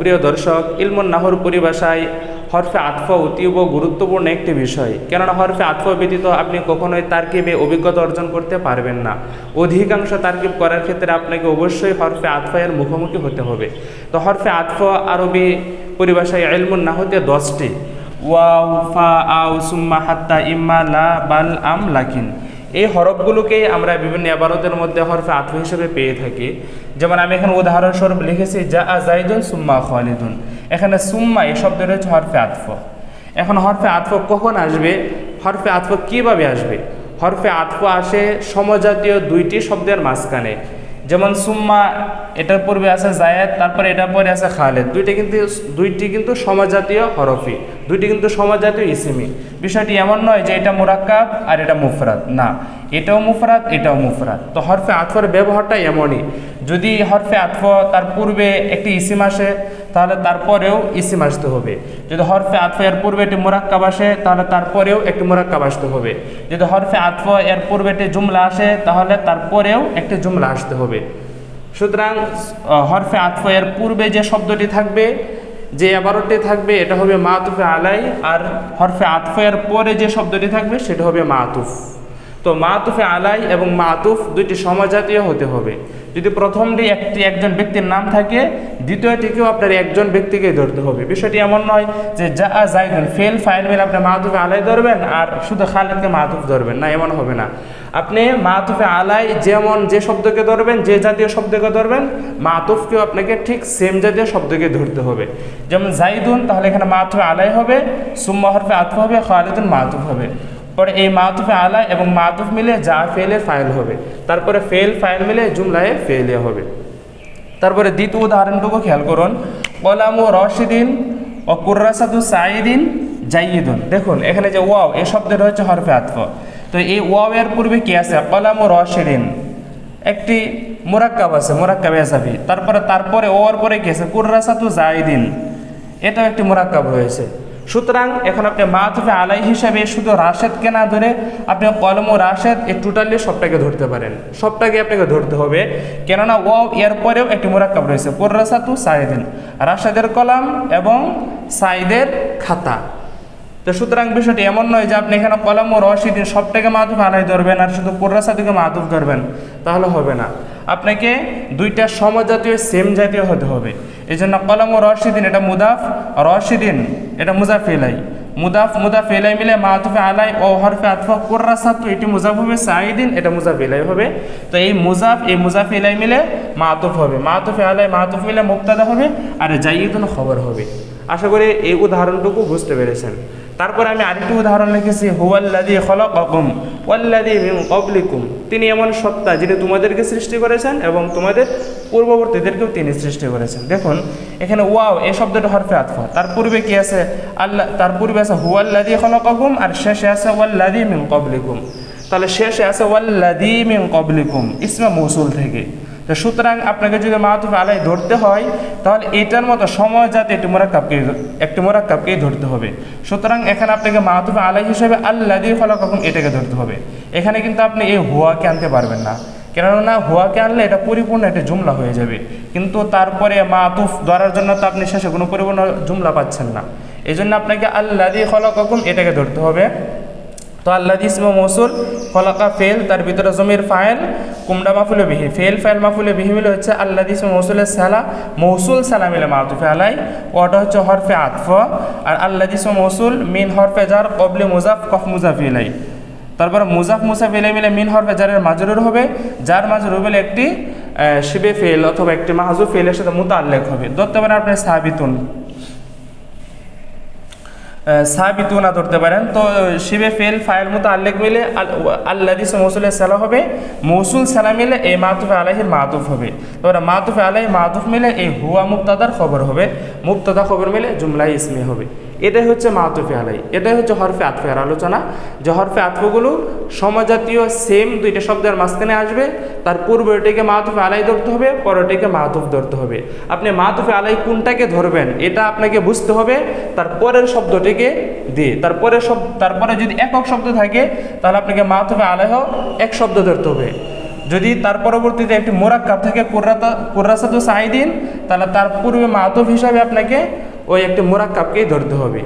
প্রিয় দর্শক, ইলমুন নাহর পরিভাষায় হরফে আতফ অতীব গুরুত্বপূর্ণ একটি বিষয়। কেননা হরফে আতফ ব্যতীত আপনি কখনোই তারকিবে অভিজ্ঞতা অর্জন করতে পারবেন না। অধিকাংশ তারকিব করার ক্ষেত্রে আপনাকে অবশ্যই হরফে আতফের মুখোমুখি হতে হবে। তো হরফে আতফ আরবি পরিভাষায় ইলমুন নাহতে 10টি। ওয়াও, ফা, আও, সুম্মা, হাত্তা, ইম্মা, লা, বাল, আম, লাকিন। এই হরফগুলোকেই আমরা বিভিন্ন ইবারতের মধ্যে হরফে আতফ হিসেবে পেয়ে থাকি। যেমন আমি এখানে উদাহরণস্বরূপ লিখেছি যা জাইদুন সুম্মা খালিদুন। এখানে সুম্মা এই শব্দটা হচ্ছে হরফে আতফ। এখন হরফে আতফ কখন আসবে, হরফে আতফ কীভাবে আসবে? হরফে আতফ আসে সমজাতীয় দুইটি শব্দের মাঝখানে। যেমন সুম্মা, এটার পূর্বে আছে জায়েদ, তারপরে এটার পরে আছে খালেদ। দুইটি কিন্তু সমজাতীয় হরফি, দুইটি কিন্তু সমজাতীয় ইসিমি। বিষয়টি এমন নয় যে এটা মুরাক্কাব আর এটা মুফরাদ, না, এটাও মুফরাদ এটাও মুফরাদ। তো হরফে আতফের ব্যবহারটা এমনই। যদি হরফে আতফ তার পূর্বে একটি ইসিম আসে তাহলে তারপরেও ইসিম আসতে হবে। যদি হরফে আতফ এর পূর্বে একটি মুরাক্কাব আসে তাহলে তারপরেও একটি মুরাক্কাব আসতে হবে। যদি হরফে আতফ এর পূর্বে একটি জুমলা আসে তাহলে তারপরেও একটি জুমলা আসতে হবে। সুতরাং হরফে আতফ এর পূর্বে যে শব্দটি থাকবে, যে ইবারতটি থাকবে, এটা হবে মাতুফে আলাই। আর হরফে আতফ এর পরে যে শব্দটি থাকবে সেটা হবে মাতুফ। তো মাতুফে আলাই এবং মাতুফ দুইটি সমজাতীয় হতে হবে। যদি প্রথমটি একজন ব্যক্তির নাম থাকে, দ্বিতীয়টিকেও আপনার একজন ব্যক্তিকেই ধরতে হবে। বিষয়টি এমন নয় যে যা জাইদুন ফেল ফাইল মিলে আপনি মাতুফে আলাই ধরবেন আর শুধু খালেদকে মাতুফ ধরবেন, না, এমন হবে না। আপনি মাতুফে আলাই যেমন যে শব্দকে ধরবেন, যে জাতীয় শব্দকে ধরবেন, মাতুফকেও আপনাকে ঠিক সেম জাতীয় শব্দকে ধরতে হবে। যেমন জাইদুন, তাহলে এখানে মাতুফে আলাই হবে, সুম্মা হরফে আতফ হবে, খালিদুন মাতুফ হবে। পরে এই মাতুফে আলাই এবং মাতুফ মিলে যা ফেলের ফাইল হবে, তারপরে ফেল ফাইল মিলে জুমলায় ফেলিয়া হবে। তারপরে দ্বিতীয় উদাহরণটুকু খেয়াল করুন, কলামু রশিদিন ও কুর্রাসাতু সাইদিন জাইদুন। দেখুন এখানে যে ওয়াও, এই শব্দটা হচ্ছে হরফে আতফ। তো এই ওয়াও এর পূর্বে কি আছে? কলামু রশিদিন, একটি মুরাক্কাব আছে, মুরাক্কাব ইজাফি। তারপরে ওর পরে কি আছে? কুর্রাসাতু জাইদিন, এটাও একটি মুরাক্কাব রয়েছে। সুতরাং এখন আপনি মাতুফে আলাই হিসাবে শুধু রাশেদকে না ধরে আপনি কলম ও রাশেদ এই টোটালি সবটাকে ধরতে পারেন, সবটাকে আপনাকে ধরতে হবে। কেননা ওয়াও এর পরেও একটি মুরাক্কাব রয়েছে, কুর্রাসাতু সাইদিন, রাশেদের কলাম এবং সাইদের খাতা। তো সুতরাং বিষয়টি এমন নয় যে আপনি এখানে কলম ও রশিদিন সবটাকে মাতুফে আলাই ধরবেন আর শুধু কুর্রাসাতুকে মাতুফ ধরবেন, তাহলে হবে না। আপনাকে দুইটা সমজাতীয় সেম জাতীয় হতে হবে। এই জন্য কলম ও রশিদিন এটা মুদাফ, রশিদিন এটা মুজাফ ইলাই, মুদাফ ইলাই মিলে মাতুফে আলাই ও হরফে আতফ কুর্রাসাতু এটি মুজাফ হবে, সাইদিন এটা মুজাফ ইলাই হবে। তো এই মুজাফ ইলাই মিলে মাতুফ হবে, মাতুফে আলাই মাতুফ মিলে মুবতাদা হবে, আর জাইদুন খবর হবে। আশা করি এই উদাহরণটুকু বুঝতে পেরেছেন। তারপরে আমি আরেকটি উদাহরণ লিখেছি, হুয়াল্লাযী খালাকাকুম ওয়াল্লাযী মিন ক্বাবলিকুম। তিনি এমন সত্তা যিনি তোমাদেরকে সৃষ্টি করেছেন এবং তোমাদের পূর্ববর্তীদেরকেও তিনি সৃষ্টি করেছেন। দেখুন এখানে ওয়াও এই শব্দটা হরফে আতফ, তার পূর্বে কি আছে? আল্লাহ, তার পূর্বে আছে হুয়াল্লাযী খালাকাকুম, আর শেষে আছে ওয়াল্লাযী মিন ক্বাবলিকুম। তাহলে শেষে আছে ওয়াল্লাযী মিন ক্বাবলিকুম ইসমে মৌসুল থেকে। তো সুতরাং আপনাকে যদি মাতুফে আলাই ধরতে হয় তাহলে এটার মতো সমজাতীয় একটি মুরাক্কাবকেই ধরতে হবে। সুতরাং এখানে আপনাকে মাতুফে আলাই হিসেবে আল্লাযী খালাকাকুম এটাকে ধরতে হবে। এখানে কিন্তু আপনি এই হুয়াকে আনতে পারবেন না, কেননা হুয়াকে আনলে এটা পরিপূর্ণ একটা জুমলা হয়ে যাবে। কিন্তু তারপরে মাতুফ ধরার জন্য তো আপনি শেষে কোনো পরিপূর্ণ জুমলা পাচ্ছেন না। এই জন্য আপনাকে আল্লাযী খালাকাকুম এটাকে ধরতে হবে। তো আল্লাযী ইসমে মৌসুল, খলাকা ফেল, তার ভিতরে জমির ফাইল, কুমডা মাফুলে বিহি, ফেল ফাইল মাফুলে বিহি মিলে হচ্ছে আল্লাযী ইসমে মৌসুলের সালা, মৌসুল সালা মিলে মাতুফে আলাই, ওটা হচ্ছে হরফে আতফ। আর আল্লাযী ইসমে মৌসুল মিন হরফে জার ক্বাবলি মুজাফ কফ মুজাফ ইলাই। তারপরে মুজাফ ইলাই মিলে মিন হরফে জারের মাজরুর হবে, যার মাজরুর বলে একটি শিবে ফেল অথবা একটি মাহজুফ ফেলের সাথে মুতাআল্লিক হবে। ধরতে পারেন আপনি সাবিতুনা ধরতে পারেন। তো শিবে ফেল ফাইল মুতাআল্লিক মিলে আল্লাযী ইসমে মৌসুলের সালা হবে, মৌসুল সালা মিলে এই মাতুফে আলাইহির মাতুফ হবে। তারপরে মাতুফে আলাইহি মাতুফ মিলে এই হুয়া মুবতাদার খবর হবে, মুবতাদা খবর মিলে জুমলাই ইসমি হবে। এটাই হচ্ছে মাতুফে আলাই, এটাই হচ্ছে হরফে আতফের আলোচনা। যে হরফে আতফগুলো সমজাতীয় সেম দুইটা শব্দের মাঝখানে আসবে, তার পূর্বে ওটিকে মাতুফে আলাই ধরতে হবে, পরটিকে মাতুফ ধরতে হবে। আপনি মাতুফে আলাই কোনটাকে ধরবেন এটা আপনাকে বুঝতে হবে তার পরের শব্দটিকে দিয়ে। তারপরে যদি একক শব্দ থাকে তাহলে আপনাকে মাতুফে আলাইহ এক শব্দ ধরতে হবে, যদি তার পরবর্তীতে একটি মোরাক্কাব থাকে কুর্রাসাতু সাইদিন, তাহলে তার পূর্বে মাতুফ হিসাবে আপনাকে ওই একটি মোরাক্কাবকেই ধরতে হবে।